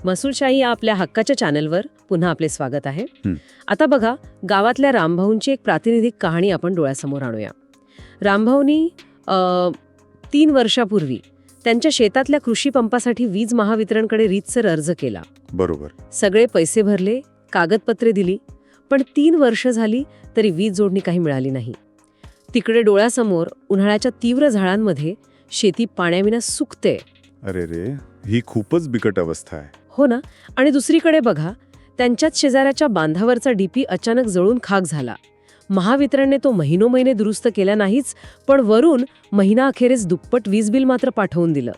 महसूलशाही या आपल्या हक्काच्या चॅनलवर पुन्हा आपले स्वागत आहे. हं. आता बघा, गावातल्या रामभाऊंची एक प्रातिनिधिक कहाणी आपण डोळ्यासमोर आणूया. रामभाऊंनी 3 वर्षापूर्वी त्यांच्या शेतातल्या कृषी पंपासाठी वीज महावितरणकडे रीतसर अर्ज केला. बरोबर. सगळे पैसे भरले, कागदपत्रे दिली, पण 3 वर्ष झाली तरी वीज जोडणी काही मिळाली नाही. तिकडे डोळ्यासमोर उन्हाळ्याच्या तीव्र झाडांमध्ये शेती पाण्याविना सुकते. अरे रे, ही खूपच बिकट अवस्था आहे. हो ना. आणि दुसरीकडे बघा, त्यांच्याच शेजाऱ्याच्या बांधावरचा डीपी अचानक जळून खाक झाला. महावितरणने तो महिनोमहिने दुरुस्त केला नाहीच, पण वरून महिना अखेरीस दुप्पट वीज बिल मात्र पाठवून दिलं.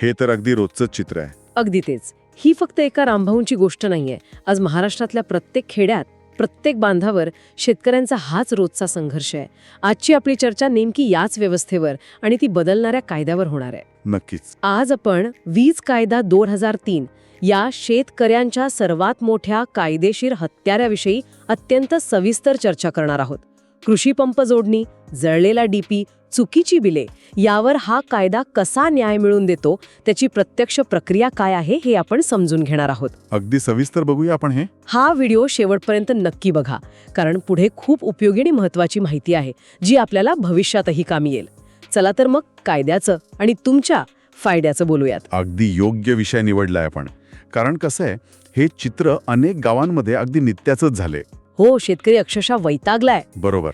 हे तर अगदी रोजचंच चित्र आहे. अगदी तेच. ही फक्त एका रामभाऊंची गोष्ट नाहीये. आज महाराष्ट्रातल्या प्रत्येक खेड्यात, प्रत्येक बांधावर शेतकऱ्यांचा हाच रोजचा संघर्ष आहे. आजची आपली चर्चा नेमकी याच व्यवस्थेवर आणि ती बदलणाऱ्या कायद्यावर होणार आहे. नक्कीच. आज आपण वीज कायदा 2003 या शेतकऱ्यांच्या सर्वात मोठ्या कायदेशीर हत्याराविषयी अत्यंत सविस्तर चर्चा करणार आहोत. कृषी पंप जोडणी, जळलेला डीपी, चुकीची बिले यावर हा कायदा कसा न्याय मिळवून देतो, त्याची प्रत्यक्ष प्रक्रिया काय आहे हे आपण समजून घेणार आहोत. अगदी सविस्तर बघूया आपण हे. हा व्हिडिओ शेवटपर्यंत नक्की बघा, कारण पुढे खूप उपयोगी आणि महत्त्वाची माहिती आहे जी आपल्याला भविष्यातही कामी येईल. चला तर मग कायद्याचं आणि तुमच्या फायद्याचं बोलूयात. अगदी योग्य विषय निवडलाय आपण. कारण कसं आहे, हे चित्र अनेक गावांमध्ये अगदी नित्याचंच झाले. हो, शेतकरी अक्षरशः वैतागलाय. बरोबर.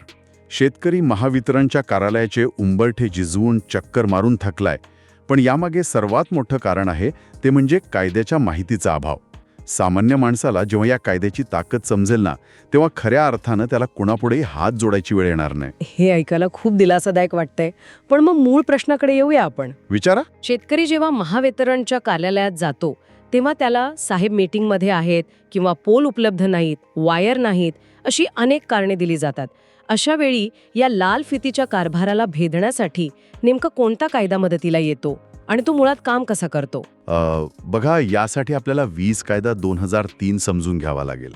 शेतकरी महावितरणच्या कार्यालयाचे उंबरठे झिजवून चक्कर मारून थकलाय. पण यामागे सर्वात मोठं कारण आहे ते म्हणजे कायद्याच्या माहितीचा अभाव. सामान्य माणसाला जेव्हा या कायद्याची ताकद समजेल ना, तेव्हा खऱ्या अर्थानं त्याला कुणापुढेही हात जोडायची वेळ येणार नाही. हे ऐकायला खूप दिलासादायक वाटतंय. पण मग मूळ प्रश्नाकडे येऊया आपण. विचारा. शेतकरी जेव्हा महावितरणच्या कार्यालयात जातो तेव्हा त्याला साहेब मीटिंगमध्ये आहेत किंवा पोल उपलब्ध नाहीत, वायर नाहीत, अशी अनेक कारणे दिली जातात. अशा वेळी या लाल फितीच्या कारभाराला भेदण्यासाठी नेमका कोणता कायदा मदतीला येतो आणि तो मुळात काम कसा करतो? बघा, यासाठी आपल्याला वीज कायदा 2003 समजून घ्यावा लागेल.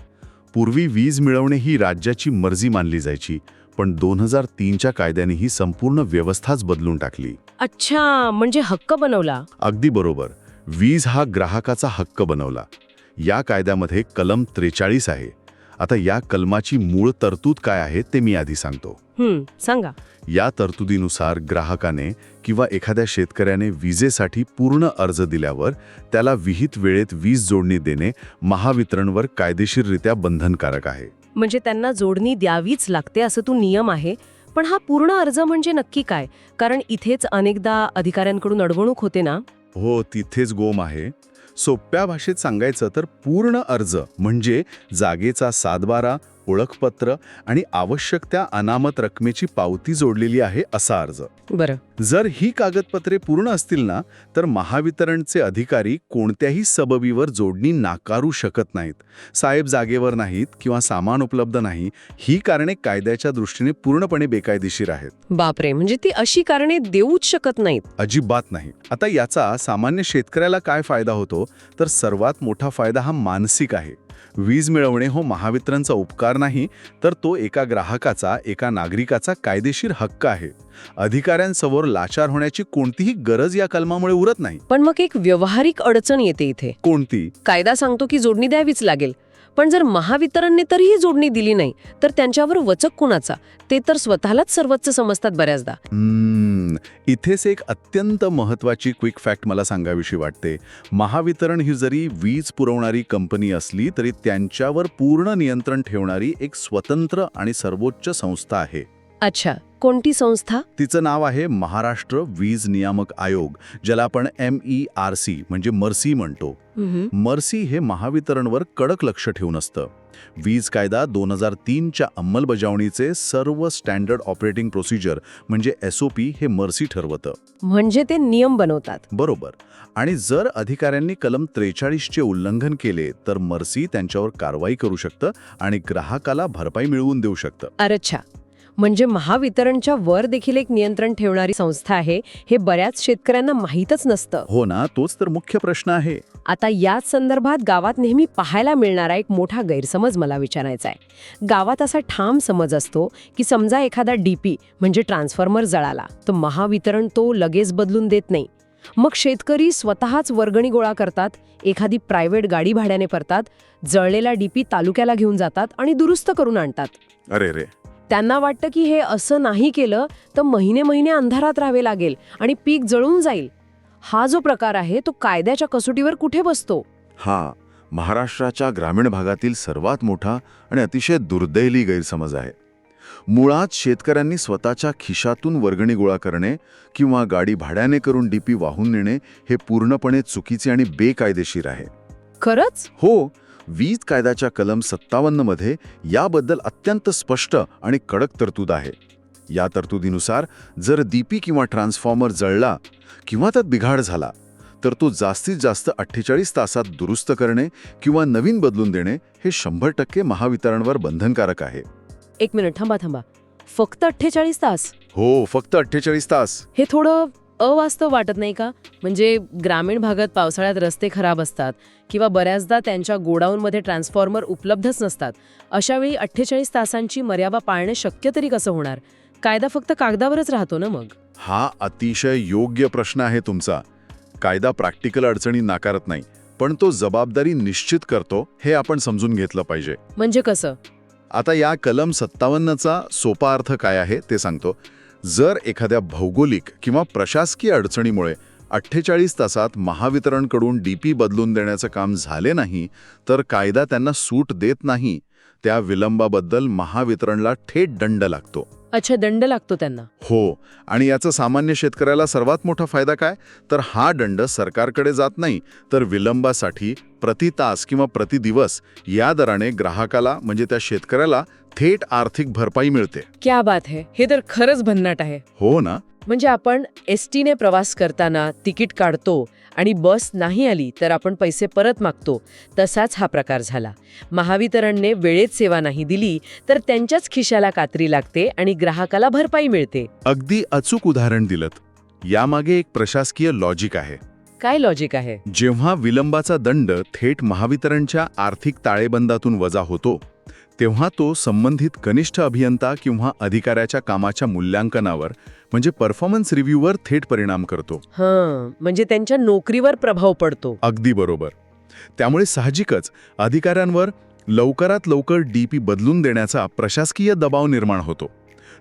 पूर्वी वीज मिळवणे ही राज्याची मर्जी मानली जायची, पण 2003च्या कायद्याने ही संपूर्ण व्यवस्थाच बदलून टाकली. अच्छा, म्हणजे हक्क बनवला. अगदी बरोबर. वीज हा ग्राहकाचा हक्क बनवला. या कायद्यामध्ये कलम 43 आहे. आता या कलमाची मूळ तरतूद काय आहे ते मी आधी सांगतो. सांगा. या तरतुदीनुसार ग्राहकाने किंवा एखाद्या शेतकऱ्याने विजेसाठी पूर्ण अर्ज दिल्यावर त्याला विहित वेळेत वीज जोडणी देणे महावितरणवर कायदेशीररित्या बंधनकारक आहे. म्हणजे त्यांना जोडणी द्यावीच लागते असं तो नियम आहे. पण हा पूर्ण अर्ज म्हणजे नक्की काय? कारण इथेच अनेकदा अधिकाऱ्यांकडून अडवणूक होते ना. हो, तिथेच गोम आहे. सोप्या भाषेत सांगायचं तर पूर्ण अर्ज म्हणजे जागेचा सातबारा, ओळखपत्र आणि आवश्यक त्या अनामत रकमेची पावती जोडलेली आहे असा अर्ज. बरं. जर ही कागदपत्रे पूर्ण असतील ना, तर महावितरणचे अधिकारी कोणत्याही सबबीवर जोडणी नाकारू शकत नाहीत. साहेब जागेवर नाहीत किंवा सामान उपलब्ध नाही, ही कारणे कायद्याच्या दृष्टीने पूर्णपणे बेकायदेशीर आहेत. बापरे, म्हणजे ती अशी कारणे देऊच शकत नाहीत? अजिबात नाही. आता याचा सामान्य शेतकऱ्याला काय फायदा होतो, तर सर्वात मोठा फायदा हा मानसिक आहे. वीज मिळवणे हो महावितरणचा उपकार नाही, तर तो एका ग्राहकाचा, एका नागरिकाचा कायदेशीर हक्क आहे. अधिकाऱ्यांसमोर लाचार होण्याची कोणतीही गरज या कलमामुळे उरत नाही. पण मग एक व्यावहारिक अडचण येते इथे. कोणती? कायदा सांगतो की जोडणी द्यावीच लागेल, पण जर महावितरणने तरीही जोडणी दिली नाही तर त्यांच्यावर वचक कुणाचा? ते तर स्वतःलाच सर्वोच्च समजतात बऱ्याचदा. इथेच एक अत्यंत महत्वाची क्विक फॅक्ट मला सांगावीशी वाटते. महावितरण ही जरी वीज पुरवणारी कंपनी असली तरी त्यांच्यावर पूर्ण नियंत्रण ठेवणारी एक स्वतंत्र आणि सर्वोच्च संस्था आहे. अच्छा, कोणती संस्था? तिचं नाव आहे महाराष्ट्र वीज नियामक आयोग, ज्याला आपण MERC म्हणजे मर्सी म्हणतो. मर्सी हे महावितरणवर कडक लक्ष ठेवून असतं. वीज कायदा 2003च्या अंमलबजावणीचे सर्व स्टँडर्ड ऑपरेटिंग प्रोसिजर म्हणजे SOP हे मर्सी ठरवतं. म्हणजे ते नियम बनवतात. बरोबर. आणि जर अधिकाऱ्यांनी कलम 43चे उल्लंघन केले तर मर्सी त्यांच्यावर कारवाई करू शकतं आणि ग्राहकाला भरपाई मिळवून देऊ शकतं. अच्छा, म्हणजे महावितरणच्या वर देखील एक नियंत्रण ठेवणारी संस्था आहे हे बऱ्याच शेतकऱ्यांना माहीतच नसतं. हो ना, तोच तर मुख्य प्रश्न आहे. आता याच संदर्भात गावात नेहमी पाहायला मिळणारा एक मोठा गैरसमज मला विचारायचा आहे. गावात असा ठाम समज असतो की समजा एखादा डीपी म्हणजे ट्रान्सफॉर्मर जळाला तर महावितरण तो लगेच बदलून देत नाही. मग शेतकरी स्वतःच वर्गणी गोळा करतात, एखादी प्रायव्हेट गाडी भाड्याने करतात, जळलेला डीपी तालुक्याला घेऊन जातात आणि दुरुस्त करून आणतात. अरे रे. त्यांना वाटतं की हे असं नाही केलं तर महिने महिने अंधारात राहावे लागेल आणि पीक जळून जाईल. हा जो प्रकार आहे तो कायद्याच्या कसोटीवर कुठे बसतो? हा महाराष्ट्राच्या ग्रामीण भागातील सर्वात मोठा आणि अतिशय दुर्दैवी गैरसमज आहे. मुळात शेतकऱ्यांनी स्वतःच्या खिशातून वर्गणी गोळा करणे किंवा गाडी भाड्याने करून डीपी वाहून नेणे हे पूर्णपणे चुकीचे आणि बेकायदेशीर आहे. खरंच? हो, वीज कायद्याच्या कलम 57 मध्ये याबद्दल अत्यंत स्पष्ट आणि कडक तरतूद आहे. या तरतुदीनुसार जर डीपी किंवा ट्रान्सफॉर्मर जळला किंवा त्यात बिघाड झाला तर तो जास्तीत जास्त 48 तासात दुरुस्त करणे किंवा नवीन बदलून देणे हे 100% महावितरणवर बंधनकारक आहे. एक मिनिट, थांबा. फक्त 48 तास? हो, फक्त 48 तास. हे थोडं अवास्तव वाटत नाही का? म्हणजे ग्रामीण भागात पावसाळ्यात रस्ते खराब असतात किंवा बऱ्याचदा त्यांच्या गोडाऊनमध्ये ट्रान्सफॉर्मर उपलब्धच नसतात. अशावेळी 48 तासांची मर्यादा पाळणे शक्य तरी कसं होणार? कायदा फक्त कागदावरच राहतो ना मग? हा अतिशय योग्य प्रश्न आहे तुमचा. कायदा प्रॅक्टिकल अडचणी नाकारत नाही, पण तो जबाबदारी निश्चित करतो हे आपण समजून घेतलं पाहिजे. म्हणजे कसं? आता या कलम 57चा सोपा अर्थ काय आहे ते सांगतो. जर एखाद्या भौगोलिक किंवा प्रशासकीय अडचणीमुळे 48 तासात महावितरणकडून डीपी बदलून देण्याचं काम झाले नाही तर कायदा त्यांना सूट देत नाही. त्या विलंबाबद्दल महावितरणला थेट दंड लागतो. अच्छा, दंड लागतो त्यांना? हो, आणि याचा सामान्य शेतकऱ्याला सर्वात मोठा फायदा काय तर हा दंड सरकारकडे जात नाही तर विलंबासाठी प्रति तास किंवा प्रति दिवस या दराने ग्राहकाला म्हणजे त्या शेतकऱ्याला थेट आर्थिक भरपाई मिळते. क्या बात है, हे तर खरंच भन्नाट आहे. हो ना. म्हणजे आपण एसटीने प्रवास करताना तिकीट काढतो आणि बस नाही आली तर आपण पैसे परत मागतो, तसाच हा प्रकार झाला. महावितरणने वेळेत सेवा नाही दिली तर त्यांच्याच खिशाला कात्री लागते आणि ग्राहकाला भरपाई मिळते. अगदी अचूक उदाहरण दिलत. यामागे एक प्रशासकीय लॉजिक आहे. काय लॉजिक आहे? जेव्हा विलंबाचा दंड थेट महावितरणच्या आर्थिक ताळेबंदातून वजा होतो तेव्हा तो संबंधित कनिष्ठ अभियंता किंवा अधिकाऱ्याच्या कामाच्या मूल्यांकनावर म्हणजे परफॉर्मन्स रिव्ह्यूवर थेट परिणाम करतो. म्हणजे त्यांच्या नोकरीवर प्रभाव पडतो. अगदी बरोबर. त्यामुळे साहजिकच अधिकाऱ्यांवर लवकरात लवकर डीपी बदलून देण्याचा प्रशासकीय दबाव निर्माण होतो.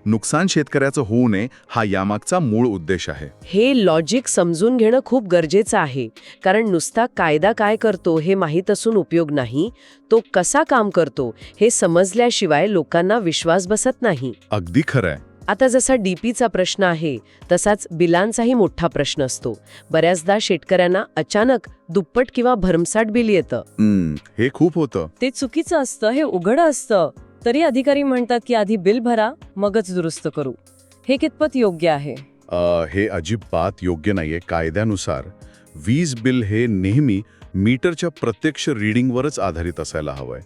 नुकसान शेतकऱ्याचं होऊ नये हा यामागचा मूळ उद्देश आहे. हे लॉजिक समजून घेणं खूप गरजेचं आहे, कारण नुसता कायदा काय करतो हे माहीत असून उपयोग नाही, तो कसा काम करतो हे समजल्याशिवाय लोकांना विश्वास बसत नाही. अगदी खरंय. आता जसा डीपीचा प्रश्न आहे तसाच बिलांचाही मोठा प्रश्न असतो. बऱ्याचदा शेतकऱ्यांना अचानक दुप्पट किंवा भरमसाठ बिल येतं. हे खूप होतं. ते चुकीचं असतं, हे उघड असतं. तरी अधिकारी म्हणतात की आधी बिल भरा मगच दुरुस्त करू. हे कितपत योग्य आहे? हे अजिबात योग्य नाहीये. कायद्यानुसार वीज बिल हे नेहमी मीटरच्या प्रत्यक्ष रीडिंगवरच आधारित असायला हवंय.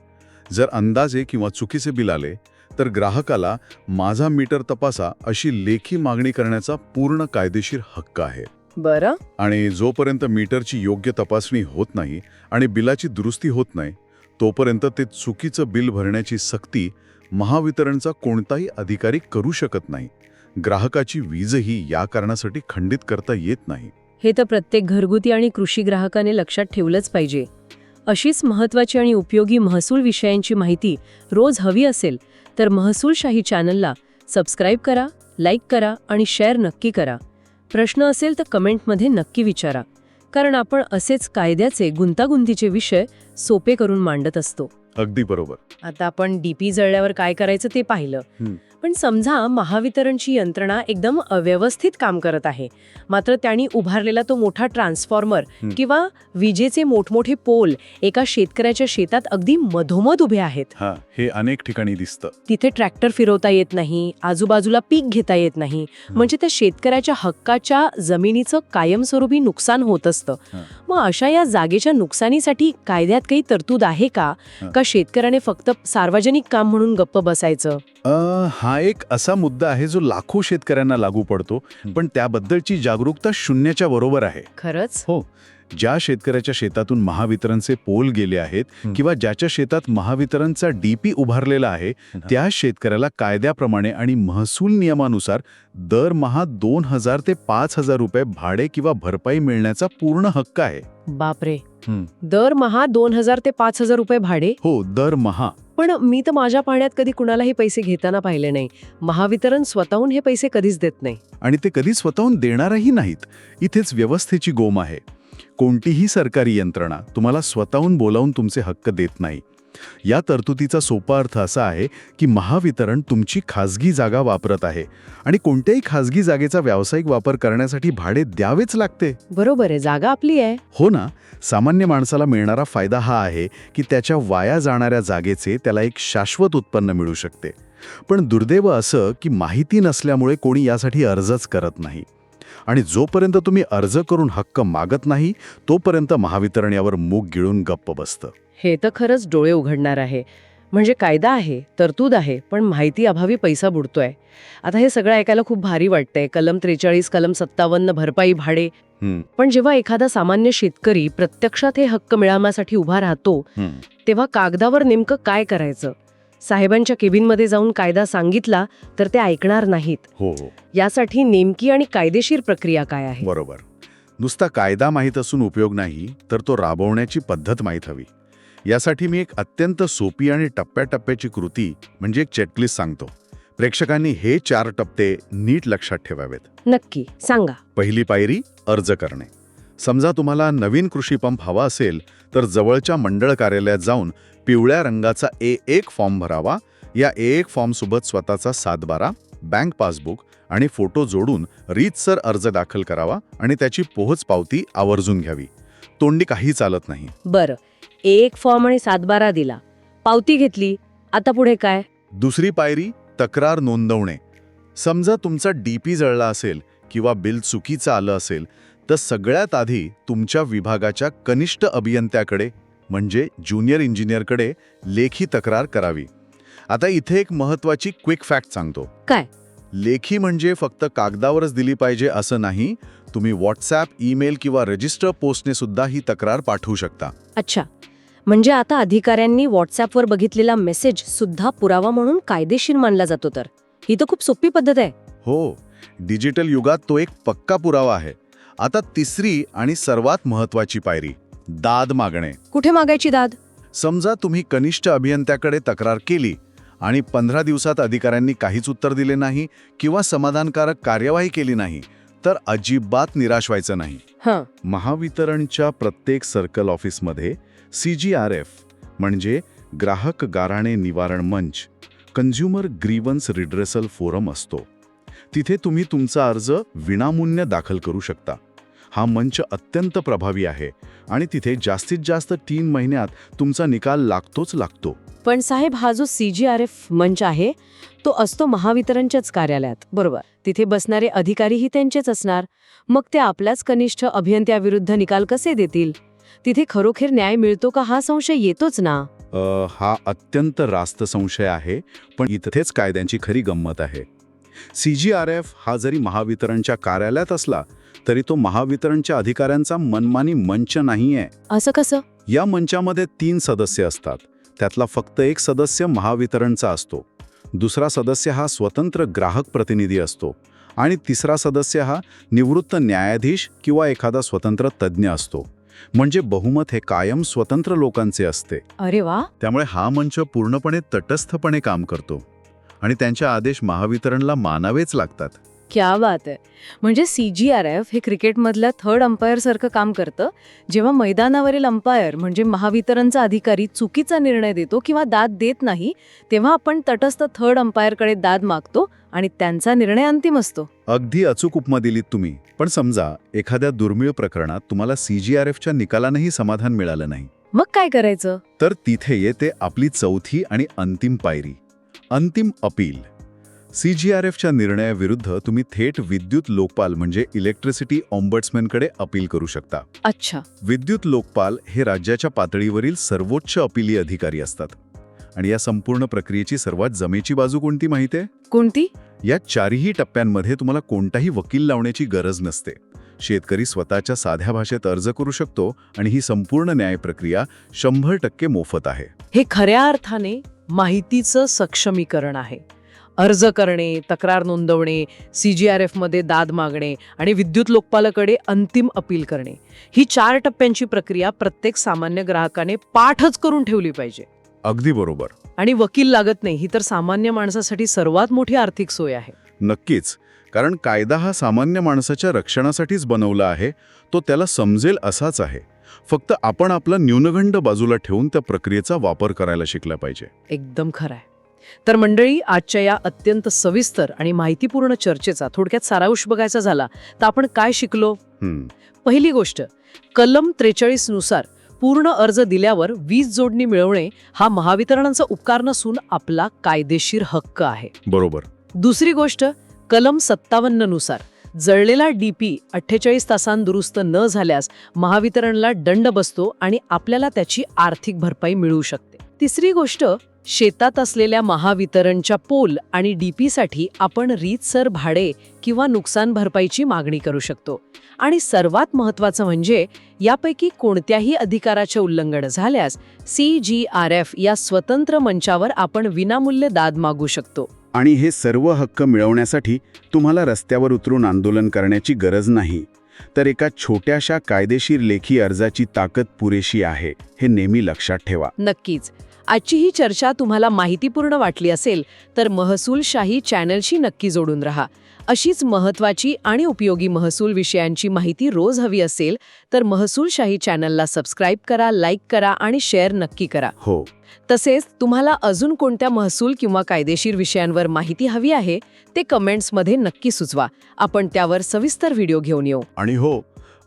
जर अंदाजे किंवा चुकीचे बिल आले तर ग्राहकाला माझा मीटर तपासा अशी लेखी मागणी करण्याचा पूर्ण कायदेशीर हक्क आहे. बरं. आणि जोपर्यंत मीटरची योग्य तपासणी होत नाही आणि बिलाची दुरुस्ती होत नाही तोपर्यंत ते चुकीचं बिल भरण्याची सक्ती महावितरणचा कोणताही अधिकारी करू शकत नाही. ग्राहकाची वीजही या कारणासाठी खंडित करता येत नाही. हे तर प्रत्येक घरगुती आणि कृषी ग्राहकाने लक्षात ठेवलंच पाहिजे. अशीच महत्त्वाची आणि उपयोगी महसूल विषयांची माहिती रोज हवी असेल तर महसूलशाही चॅनलला सबस्क्राईब करा, लाईक करा आणि शेअर नक्की करा. प्रश्न असेल तर कमेंटमध्ये नक्की विचारा, कारण आपण असेच कायद्याचे गुंतागुंतीचे विषय सोपे करून मांडत असतो. अगदी बरोबर. आता आपण डीपी जळल्यावर काय करायचं ते पाहिलं. पण समजा महावितरणची यंत्रणा एकदम अव्यवस्थित काम करत आहे, मात्र त्यांनी उभारलेला तो मोठा ट्रान्सफॉर्मर किंवा विजेचे मोठमोठे पोल एका शेतकऱ्याच्या शेतात अगदी मधोमध उभे आहेत. हे अनेक ठिकाणी दिसतं. तिथे ट्रॅक्टर फिरवता येत नाही, आजूबाजूला पीक घेता येत नाही. म्हणजे त्या शेतकऱ्याच्या हक्काच्या जमिनीचं कायमस्वरूपी नुकसान होत असतं. मग अशा या जागेच्या नुकसानीसाठी कायद्यात काही तरतूद आहे का शेतकऱ्याने फक्त सार्वजनिक काम म्हणून गप्प बसायचं? हा एक असा मुद्दा आहे जो लाखो शेतकऱ्यांना लागू पडतो, पण त्याबद्दलची जागरूकता शून्याच्या बरोबर आहे. खरंच? हो. ज्या शेतकऱ्याच्या शेतातून महावितरणचे पोल गेले आहेत किंवा ज्याच्या शेतात महावितरणचा डीपी उभारलेला आहे त्या शेतकऱ्याला कायद्याप्रमाणे आणि महसूल नियमानुसार दरमहा 2,000 ते 5,000 रुपये भाडे किंवा भरपाई मिळण्याचा पूर्ण हक्क आहे. बापरे, दरमहा 2,000 ते 5,000 रुपये भाडे? हो, दरमहा. पण मी तर माझ्या पाहण्यात कधी कुणालाही पैसे घेताना पाहिले नाही. महावितरण स्वतःहून हे पैसे कधीच देत नाही. आणि ते कधी स्वतःहून देणारही नाहीत. इथेच व्यवस्थेची गोम आहे. कोणतीही सरकारी यंत्रणा तुम्हाला स्वतःहून बोलावून तुमचे हक्क देत नाही. या तरतुदीचा सोपा अर्थ असा आहे की महावितरण तुमची खाजगी जागा वापरत आहे आणि कोणत्याही खाजगी जागेचा व्यावसायिक वापर करण्यासाठी भाडे द्यावेच लागते. बरोबर आहे, जागा आपली आहे. हो ना. सामान्य माणसाला मिळणारा फायदा हा आहे की त्याच्या वाया जाणाऱ्या जागेचे त्याला एक शाश्वत उत्पन्न मिळू शकते. पण दुर्दैव असं की माहिती नसल्यामुळे कोणी यासाठी अर्जच करत नाही. आणि जोपर्यंत तुम्ही अर्ज करून हक्क मागत नाही तोपर्यंत महावितरण यावर मूग गिळून गप्प बसतं. हे तर खरंच डोळे उघडणार आहे. म्हणजे कायदा आहे, तरतूद आहे, पण माहिती अभावी पैसा बुडतोय. आता हे सगळं ऐकायला खूप भारी वाटतंय. कलम 43, कलम 57, भरपाई, भाडे. पण जेव्हा एखादा सामान्य शेतकरी प्रत्यक्षात हे हक्क मिळवण्यासाठी उभा राहतो तेव्हा कागदावर नेमकं काय करायचं? साहेबांच्या केबिनमध्ये जाऊन कायदा सांगितला तर ते ऐकणार नाहीत. हो, यासाठी नेमकी आणि कायदेशीर प्रक्रिया काय आहे? बरोबर. नुसता कायदा माहीत असून उपयोग नाही, तर तो राबवण्याची पद्धत माहीत हवी. यासाठी मी एक अत्यंत सोपी आणि टप्प्याटप्प्याची कृती म्हणजे एक चेकलिस्ट सांगतो. प्रेक्षकांनी हे 4 टप्पे नीट लक्षात ठेवावेत. नक्की सांगा. पहिली पायरी, अर्ज करणे. समजा तुम्हाला नवीन कृषी पंप हवा असेल तर जवळच्या मंडळ कार्यालयात जाऊन पिवळ्या रंगाचा A1 फॉर्म भरावा. या A1 फॉर्मसोबत स्वतःचा 7/12, बँक पासबुक आणि फोटो जोडून रीतसर अर्ज दाखल करावा आणि त्याची पोहोच पावती आवर्जून घ्यावी. तोंडी काही चालत नाही. बरं, एक फॉर्म आणि 7/12 दिला, पावती घेतली, आता पुढे काय? दुसरी पायरी, तक्रार नोंदवणे. समजा तुमचा डीपी जळला असेल किंवा बिल चुकीचं आलं असेल तर सगळ्यात आधी तुमच्या विभागाच्या कनिष्ठ अभियंत्याकडे म्हणजे ज्युनियर इंजिनियरकडे लेखी तक्रार करावी. आता इथे एक महत्त्वाची क्विक फॅक्ट सांगतो. काय? लेखी म्हणजे फक्त कागदावरच दिली पाहिजे असं नाही. तुम्ही व्हॉट्सॲप, ईमेल किंवा रजिस्टर पोस्टने सुद्धा ही तक्रार पाठवू शकता. अच्छा, म्हणजे आता अधिकाऱ्यांनी व्हॉट्सॲपवर बघितलेला मेसेज सुद्धा पुरावा म्हणून कायदेशीर मानला जातो. तर ही तर खूप सोपी पद्धत आहे. हो, डिजिटल युगात तो एक पक्का पुरावा आहे. आता तिसरी आणि सर्वात महत्त्वाची पायरी, दाद मागणे. कुठे मागायची दाद? समजा तुम्ही कनिष्ठ अभियंत्याकडे तक्रार केली आणि 15 दिवसात अधिकाऱ्यांनी काहीच उत्तर दिले नाही किंवा समाधानकारक कार्यवाही केली नाही तर अजिबात निराश व्हायचं नाही. महावितरणच्या प्रत्येक सर्कल ऑफिसमध्ये CGRF म्हणजे ग्राहक गाऱ्हाणे निवारण मंच, कन्झ्युमर ग्रीव्हन्स रिड्रेसल फोरम असतो. तिथे तुम्ही तुमचा अर्ज विनामूल्य दाखल करू शकता. हा मंच अत्यंत प्रभावी आहे आणि तिथे जास्तीत जास्त 3 महिन्यात तुमचा निकाल लागतोच लागतो. पण साहेब, हा जो CGRF मंच आहे तो असतो महावितरणच्याच कार्यालयात, बरोबर? तिथे बसणारे अधिकारीही त्यांचेच असणार. मग ते आपल्याच कनिष्ठ अभियंत्याविरुद्ध निकाल कसे देतील? तिथे खरोखर न्याय मिळतो का हा संशय येतोच ना. हा अत्यंत रास्त संशय आहे, पण इथेच कायद्यांची खरी गंमत आहे. CGRF हा जरी महावितरणच्या कार्यालयात असला तरी तो महावितरणच्या अधिकाऱ्यांचा मनमानी मंच नाहीये. असं कसं? या मंचामध्ये 3 सदस्य असतात. त्यातला फक्त एक सदस्य महावितरणचा असतो, दुसरा सदस्य हा स्वतंत्र ग्राहक प्रतिनिधी असतो आणि तिसरा सदस्य हा निवृत्त न्यायाधीश किंवा एखादा स्वतंत्र तज्ज्ञ असतो. म्हणजे बहुमत हे कायम स्वतंत्र लोकांचे असते. अरे वा. त्यामुळे हा मंच पूर्णपणे तटस्थपणे काम करतो आणि त्यांचे आदेश महावितरणला मानावेच लागतात. क्या बात आहे. म्हणजे CGRF हे क्रिकेटमधल्या थर्ड अंपायर सारखं काम करतं. जेव्हा मैदानावरील अंपायर म्हणजे महावितरणचा अधिकारी चुकीचा निर्णय देतो किंवा दाद देत नाही तेव्हा आपण तटस्थ थर्ड अंपायरकडे दाद मागतो आणि त्यांचा निर्णय अंतिम असतो. अगदी अचूक उपमा दिलीत तुम्ही. पण समजा एखाद्या दुर्मिळ प्रकरणात तुम्हाला CGRFच्या निकालानंही समाधान मिळालं नाही, मग काय करायचं? तर तिथे येते आपली चौथी आणि अंतिम पायरी, अंतिम अपील. CGRFच्या निर्णयाविरुद्ध तुम्ही थेट विद्युत लोकपाल म्हणजे इलेक्ट्रिसिटी ऑम्बड्समॅनकडे अपील करू शकता. अच्छा. विद्युत लोकपाल हे राज्याच्या पातळीवरील सर्वोच्च अपीली अधिकारी असतात. आणि या संपूर्ण प्रक्रियेची सर्वात जमेची बाजू कोणती माहिती आहे? कोणती? या 4ही टप्प्यांमध्ये तुम्हाला कोणताही वकील लावण्याची गरज नसते. शेतकरी स्वतःच्या साध्या भाषेत अर्ज करू शकतो आणि ही संपूर्ण न्याय प्रक्रिया 100% मोफत आहे. हे खऱ्या अर्थाने माहितीचं सक्षमीकरण आहे. अर्ज करणे, तक्रार नोंदवणे, CGRF मध्ये दाद मागणे आणि विद्युत लोकपालाकडे अंतिम अपील करणे, ही 4 टप्प्यांची प्रक्रिया प्रत्येक सामान्य ग्राहकाने पाठच करून ठेवली पाहिजे. अगदी बरोबर. आणि वकील लागत नाही, ही तर सामान्य माणसासाठी सर्वात मोठी आर्थिक सोय आहे. नक्कीच, कारण कायदा हा सामान्य माणसाच्या रक्षणासाठीच बनवला आहे. तो त्याला समजेल असाच आहे. फक्त आपण आपला न्यूनगंड बाजूला ठेवून त्या प्रक्रियेचा वापर करायला शिकला पाहिजे. एकदम खरं आहे. तर मंडळी, आजच्या या अत्यंत सविस्तर आणि माहितीपूर्ण चर्चेचा थोडक्यात सारांश बघायचा झाला तर आपण काय शिकलो? पहिली गोष्ट, कलम 43 नुसार पूर्ण अर्ज दिल्यावर वीज जोडणी मिळवणे हा महावितरणाचा उपकार नसून आपला कायदेशीर हक्क आहे. बरोबर. दुसरी गोष्ट, कलम 57 नुसार जळलेला DP 48 तासांत दुरुस्त न झाल्यास महावितरणला दंड बसतो आणि आपल्याला त्याची आर्थिक भरपाई मिळू शकते. तिसरी गोष्ट, शेतात असलेल्या महावितरणच्या पोल आणि DP साठी आपण रीतसर भाडे किंवा नुकसान भरपाईची मागणी करू शकतो. आणि सर्वात महत्त्वाचं म्हणजे यापैकी कोणत्याही अधिकाराचे उल्लंघन झाल्यास CGRF या स्वतंत्र मंचावर आपण विनामूल्य दाद मागू शकतो. आणि हे सर्व हक्क मिळवण्यासाठी तुम्हाला रस्त्यावर उतरून आंदोलन करण्याची गरज नाही, तर एका छोट्याशा कायदेशीर लेखी अर्जाची ताकद पुरेशी आहे, हे नेहमी लक्षात ठेवा. नक्कीच. आजची ही चर्चा तुम्हाला माहितीपूर्ण वाटली असेल तर महसूलशाही चॅनलशी नक्की जोडून राहा. अशीच महत्त्वाची आणि उपयोगी महसूल विषयांची माहिती रोज हवी असेल तर महसूलशाही चॅनलला सबस्क्राईब करा, लाईक करा आणि शेअर नक्की करा. हो. तसेच तुम्हाला अजून कोणत्या महसूल किंवा कायदेशीर विषयांवर माहिती हवी आहे ते कमेंट्समध्ये नक्की सुचवा. आपण त्यावर सविस्तर व्हिडिओ घेऊन येऊ. आणि हो,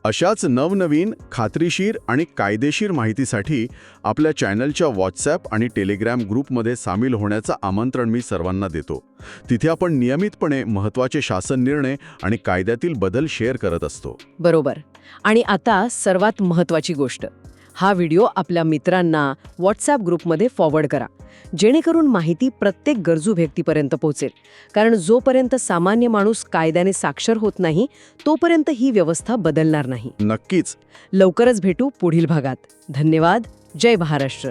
अशाच नवनवीन खात्रीशीर आणि कायदेशीर माहितीसाठी आपल्या चॅनलच्या व्हॉट्सॲप आणि टेलिग्राम ग्रुपमध्ये सामील होण्याचं आमंत्रण मी सर्वांना देतो. तिथे आपण नियमितपणे महत्त्वाचे शासन निर्णय आणि कायद्यातील बदल शेअर करत असतो. बरोबर. आणि आता सर्वात महत्त्वाची गोष्ट, हा व्हिडिओ आपल्या मित्रांना व्हॉट्सॲप ग्रुपमध्ये फॉरवर्ड करा, जेणेकरून माहिती प्रत्येक गरजू व्यक्तीपर्यंत पोहोचेल. कारण जोपर्यंत सामान्य माणूस कायद्याने साक्षर होत नाही तोपर्यंत ही व्यवस्था बदलणार नाही. नक्कीच. लवकरच भेटू पुढील भागात. धन्यवाद. जय महाराष्ट्र.